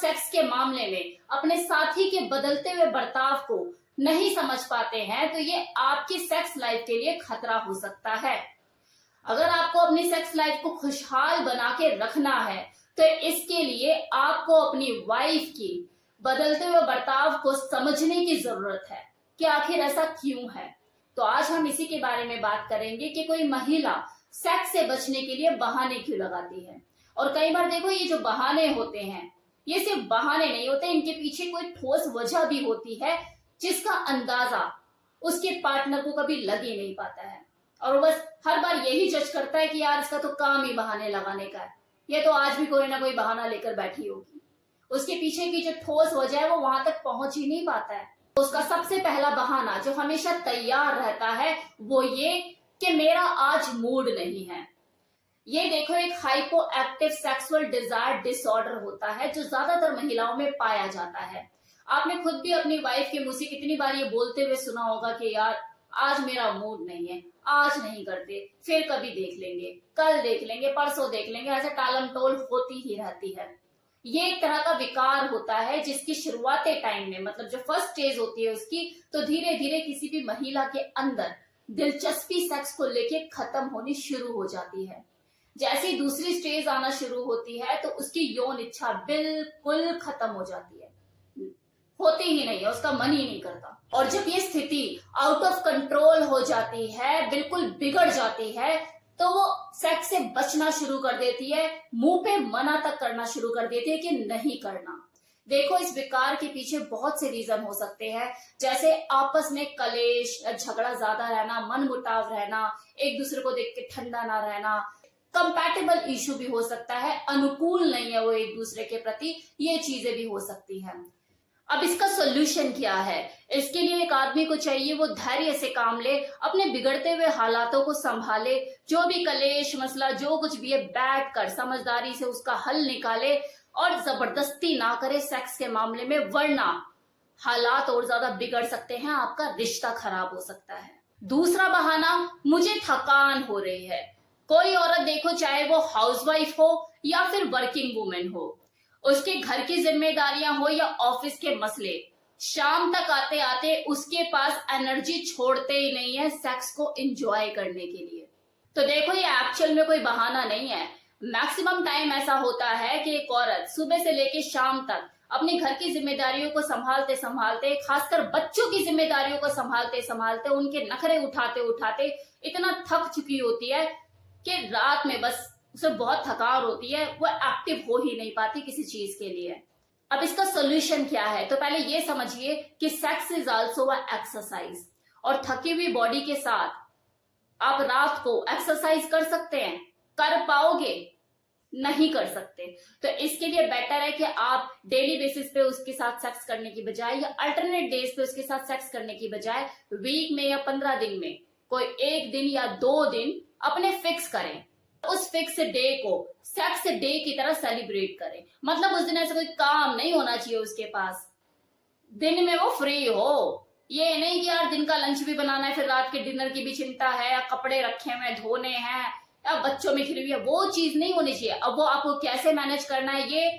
Sex के मामले में अपने साथी के बदलते हुए बर्ताव को नहीं समझ पाते हैं तो ये आपकी सेक्स लाइफ के लिए खतरा हो सकता है। अगर आपको अपनी सेक्स लाइफ को खुशहाल बना के रखना है तो इसके लिए आपको अपनी वाइफ की बदलते हुए बर्ताव को समझने की जरूरत है कि आखिर ऐसा क्यों है। तो आज हम इसी के बारे में बात करेंगे कि कोई महिला सेक्स से बचने के लिए बहाने क्यों लगाती है। और कई बार देखो, ये जो बहाने होते हैं ये सिर्फ बहाने नहीं होते, इनके पीछे कोई ठोस वजह भी होती है जिसका अंदाजा उसके पार्टनर को कभी लग ही नहीं पाता है। और बस हर बार यही जज करता है कि यार इसका तो काम ही बहाने लगाने का है, ये तो आज भी कोई ना कोई बहाना लेकर बैठी होगी। उसके पीछे की जो ठोस वजह है वो वहां तक पहुंच ही नहीं पाता है। उसका सबसे पहला बहाना जो हमेशा तैयार रहता है वो ये कि मेरा आज मूड नहीं है। ये देखो, एक hypo active sexual desire disorder होता है जो ज्यादातर महिलाओं में पाया जाता है। आपने खुद भी अपनी वाइफ के मुंह से कितनी बार ये बोलते हुए सुना होगा कि यार आज मेरा मूड नहीं है, आज नहीं करते, फिर कभी देख लेंगे, कल देख लेंगे, परसों देख लेंगे, ऐसे टालम टोल होती ही रहती है। ये एक तरह का विकार होता है जिसकी शुरुआती टाइम में, मतलब जो फर्स्ट स्टेज होती है उसकी, तो धीरे धीरे किसी भी महिला के अंदर दिलचस्पी सेक्स को लेके खत्म होनी शुरू हो जाती है। जैसे ही दूसरी स्टेज आना शुरू होती है तो उसकी यौन इच्छा बिल्कुल खत्म हो जाती है, होती ही नहीं है, उसका मन ही नहीं करता। और जब ये स्थिति आउट ऑफ कंट्रोल हो जाती है, बिल्कुल बिगड़ जाती है, तो वो सेक्स से बचना शुरू कर देती है, मुंह पे मना तक करना शुरू कर देती है कि नहीं करना। देखो, इस विकार के पीछे बहुत से रीजन हो सकते हैं, जैसे आपस में कलेश, झगड़ा ज्यादा रहना, मन मुटाव रहना, एक दूसरे को देख के ठंडा ना रहना, कंपैटिबल इशू भी हो सकता है, अनुकूल नहीं है वो एक दूसरे के प्रति, ये चीजें भी हो सकती हैं। अब इसका सोल्यूशन क्या है? इसके लिए एक आदमी को चाहिए वो धैर्य से काम ले, अपने बिगड़ते हुए हालातों को संभाले, जो भी कलेश मसला जो कुछ भी है बैठ कर समझदारी से उसका हल निकाले और जबरदस्ती ना करे सेक्स के मामले में, वरना हालात और ज्यादा बिगड़ सकते हैं, आपका रिश्ता खराब हो सकता है। दूसरा बहाना, मुझे थकान हो रही है। कोई औरत देखो, चाहे वो हाउसवाइफ हो या फिर वर्किंग वुमेन हो, उसके घर की जिम्मेदारियां हो या ऑफिस के मसले, शाम तक आते आते उसके पास एनर्जी छोड़ते ही नहीं है सेक्स को एंजॉय करने के लिए। तो देखो, ये एक्चुअल में कोई बहाना नहीं है। मैक्सिमम टाइम ऐसा होता है कि एक औरत सुबह से लेकर शाम तक अपने घर की जिम्मेदारियों को संभालते संभालते, खासकर बच्चों की जिम्मेदारियों को संभालते संभालते, उनके नखरे उठाते उठाते इतना थक चुकी होती है कि रात में बस उसे बहुत थकान होती है, वो एक्टिव हो ही नहीं पाती किसी चीज के लिए। अब इसका सोल्यूशन क्या है? तो पहले ये समझिए कि sex is also a exercise, और थकी हुई बॉडी के साथ आप रात को एक्सरसाइज कर सकते हैं? कर पाओगे? नहीं कर सकते। तो इसके लिए बेटर है कि आप डेली बेसिस पे उसके साथ सेक्स करने की बजाय या अल्टरनेट डेज पे उसके साथ सेक्स करने की बजाय वीक में या 15 दिन में कोई एक दिन या 2 दिन अपने फिक्स करें। उस फिक्स डे को सेक्स डे की तरह सेलिब्रेट करें। मतलब उस दिन ऐसा कोई काम नहीं होना चाहिए उसके पास, दिन में वो फ्री हो। ये नहीं कि यार दिन का लंच भी बनाना है, फिर रात के डिनर की भी चिंता है, या कपड़े रखे हुए धोने हैं, या बच्चों में खिली हुई है, वो चीज नहीं होनी चाहिए। अब वो आपको कैसे मैनेज करना है, ये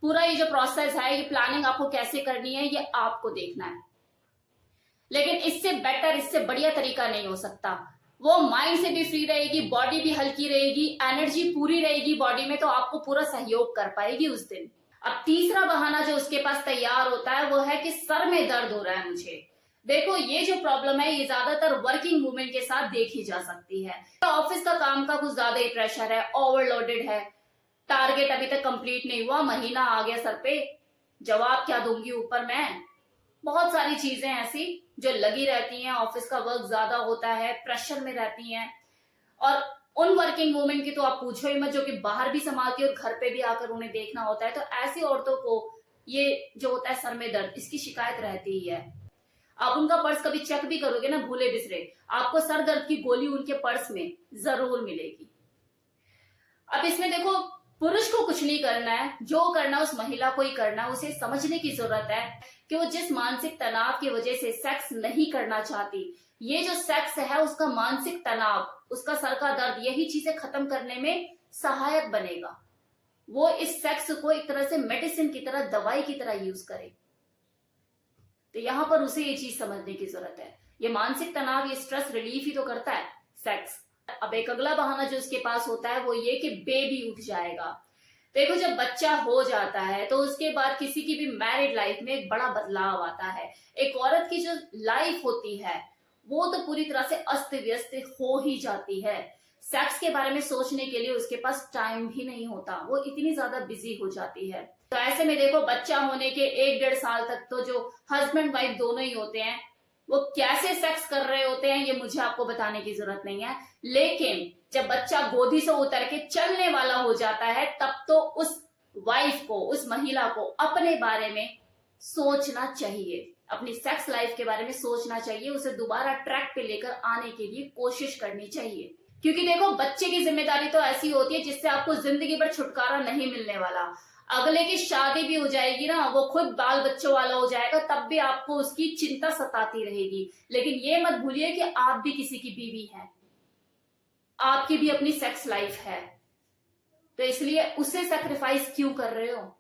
पूरा ये जो प्रोसेस है, ये प्लानिंग आपको कैसे करनी है, ये आपको देखना है। लेकिन इससे बेटर, इससे बढ़िया तरीका नहीं हो सकता। वो माइंड से भी फ्री रहेगी, बॉडी भी हल्की रहेगी, एनर्जी पूरी रहेगी बॉडी में, तो आपको पूरा सहयोग कर पाएगी उस दिन। अब तीसरा बहाना जो उसके पास तैयार होता है वो है कि सर में दर्द हो रहा है मुझे। देखो, ये जो प्रॉब्लम है ये ज्यादातर वर्किंग वुमेन के साथ देखी जा सकती है। ऑफिस का काम का कुछ ज्यादा ही प्रेशर है, ओवरलोडेड है, टारगेट अभी तक कंप्लीट नहीं हुआ, महीना आ गया सर पे, जवाब क्या दूंगी ऊपर मैं, बहुत सारी चीजें ऐसी जो लगी रहती हैं, ऑफिस का वर्क ज्यादा होता है, प्रेशर में रहती हैं। और उन वर्किंग वुमेन की तो आप पूछो ही मत, जो कि बाहर भी संभालती है और घर पे भी आकर उन्हें देखना होता है। तो ऐसी औरतों को ये जो होता है सर में दर्द, इसकी शिकायत रहती ही है। आप उनका पर्स कभी चेक भी करोगे ना भूले बिसरे, आपको सर दर्द की गोली उनके पर्स में जरूर मिलेगी। अब इसमें देखो, पुरुष को कुछ नहीं करना है, जो करना उस महिला को ही करना है। उसे समझने की जरूरत है कि वो जिस मानसिक तनाव की वजह से सेक्स नहीं करना चाहती, ये जो सेक्स है उसका मानसिक तनाव, उसका सर का दर्द, यही चीजें खत्म करने में सहायक बनेगा। वो इस सेक्स को एक तरह से मेडिसिन की तरह, दवाई की तरह यूज करे। तो यहां पर उसे ये चीज समझने की जरूरत है। ये मानसिक तनाव, ये स्ट्रेस रिलीफ ही तो करता है सेक्स। अब एक अगला बहाना जो उसके पास होता है वो ये कि बेबी उठ जाएगा। देखो, जब बच्चा हो जाता है तो उसके बाद किसी की भी मैरिड लाइफ में एक बड़ा बदलाव आता है। एक औरत की जो लाइफ होती है वो तो पूरी तरह से अस्त व्यस्त हो ही जाती है। सेक्स के बारे में सोचने के लिए उसके पास टाइम भी नहीं होता, वो इतनी ज्यादा बिजी हो जाती है। तो ऐसे में देखो, बच्चा होने के 1-1.5 साल तक तो जो हस्बैंड वाइफ दोनों ही होते हैं वो कैसे सेक्स कर रहे होते हैं ये मुझे आपको बताने की जरूरत नहीं है। लेकिन जब बच्चा गोदी से उतर के चलने वाला हो जाता है तब तो उस वाइफ को, उस महिला को अपने बारे में सोचना चाहिए, अपनी सेक्स लाइफ के बारे में सोचना चाहिए, उसे दोबारा ट्रैक पे लेकर आने के लिए कोशिश करनी चाहिए। क्योंकि देखो, बच्चे की जिम्मेदारी तो ऐसी होती है जिससे आपको जिंदगी भर छुटकारा नहीं मिलने वाला। अगले की शादी भी हो जाएगी ना, वो खुद बाल बच्चों वाला हो जाएगा, तब भी आपको उसकी चिंता सताती रहेगी। लेकिन ये मत भूलिए कि आप भी किसी की बीवी हैं, आपकी भी अपनी सेक्स लाइफ है। तो इसलिए उसे सेक्रीफाइस क्यों कर रहे हो,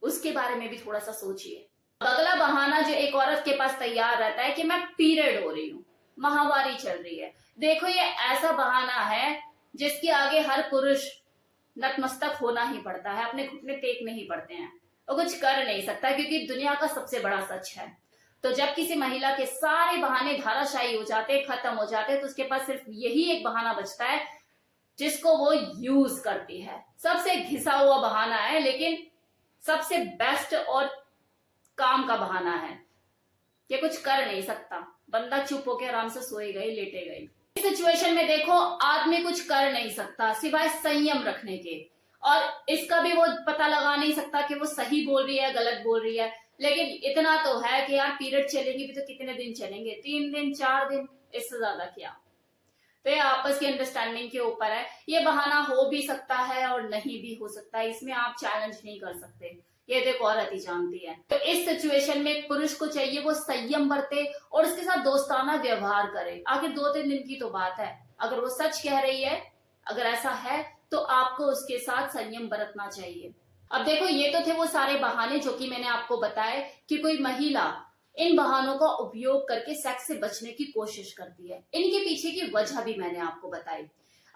उसके बारे में भी थोड़ा सा सोचिए। अगला बहाना जो एक औरत के पास तैयार रहता है कि मैं पीरियड हो रही हूँ, माहवारी चल रही है। देखो, ये ऐसा बहाना है जिसके आगे हर पुरुष नतमस्तक होना ही पड़ता है, अपने घुटने टेक नहीं पड़ते हैं, और कुछ कर नहीं सकता, क्योंकि दुनिया का सबसे बड़ा सच है। तो जब किसी महिला के सारे बहाने धाराशायी हो जाते, खत्म हो जाते, तो उसके पास सिर्फ यही एक बहाना बचता है जिसको वो यूज करती है। सबसे घिसा हुआ बहाना है, लेकिन सबसे बेस्ट और काम का बहाना है कि कुछ कर नहीं सकता, बंदा चुप होकर आराम से सोएगा ही, लेटेगा ही। इस सिचुएशन में देखो, आदमी कुछ कर नहीं सकता सिवाय संयम रखने के, और इसका भी वो पता लगा नहीं सकता कि वो सही बोल रही है गलत बोल रही है। लेकिन इतना तो है कि यार पीरियड चलेंगी भी तो कितने दिन चलेंगे, 3 दिन 4 दिन, इससे ज्यादा क्या। तो ये आपस की अंडरस्टैंडिंग के ऊपर है। ये बहाना हो भी सकता है और नहीं भी हो सकता है, इसमें आप चैलेंज नहीं कर सकते, ये तो एक औरत ही जानती है। तो इस सिचुएशन में पुरुष को चाहिए वो संयम बरते और उसके साथ दोस्ताना व्यवहार करे। आखिर 2-3 दिन की तो बात है, अगर वो सच कह रही है, अगर ऐसा है तो आपको उसके साथ संयम बरतना चाहिए। अब देखो, ये तो थे वो सारे बहाने जो कि मैंने आपको बताए कि कोई महिला इन बहानों का उपयोग करके सेक्स से बचने की कोशिश करती है। इनके पीछे की वजह भी मैंने आपको बताई।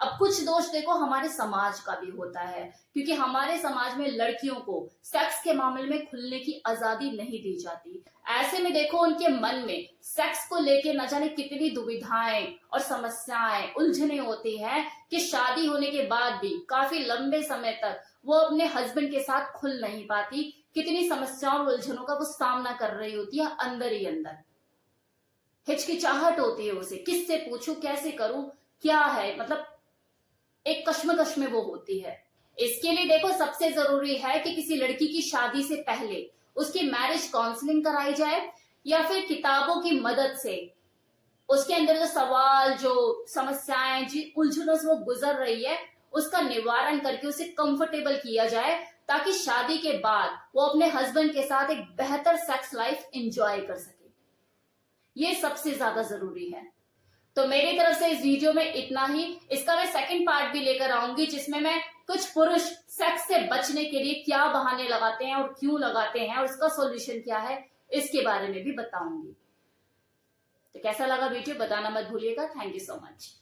अब कुछ दोष देखो हमारे समाज का भी होता है, क्योंकि हमारे समाज में लड़कियों को सेक्स के मामले में खुलने की आजादी नहीं दी जाती। ऐसे में देखो, उनके मन में सेक्स को लेके न जाने कितनी दुविधाएं और समस्याएं, उलझने होती हैं कि शादी होने के बाद भी काफी लंबे समय तक वो अपने हस्बैंड के साथ खुल नहीं पाती। कितनी समस्याओं और उलझनों का वो सामना कर रही होती है, अंदर ही अंदर हिचकिचाहट होती है उसे, किससे पूछूं, कैसे करूं, क्या है, मतलब एक कश्मकश में वो होती है। इसके लिए देखो, सबसे जरूरी है कि किसी लड़की की शादी से पहले उसकी मैरिज काउंसलिंग कराई जाए, या फिर किताबों की मदद से उसके अंदर जो सवाल, जो समस्याएं, जी उलझनों से वो गुजर रही है, उसका निवारण करके उसे कंफर्टेबल किया जाए, ताकि शादी के बाद वो अपने हस्बैंड के साथ एक बेहतर सेक्स लाइफ एंजॉय कर सके। ये सबसे ज्यादा जरूरी है। तो मेरी तरफ से इस वीडियो में इतना ही। इसका मैं सेकंड पार्ट भी लेकर आऊंगी, जिसमें मैं कुछ पुरुष सेक्स से बचने के लिए क्या बहाने लगाते हैं और क्यों लगाते हैं और इसका सॉल्यूशन क्या है, इसके बारे में भी बताऊंगी। तो कैसा लगा वीडियो बताना मत भूलिएगा। Thank you so much.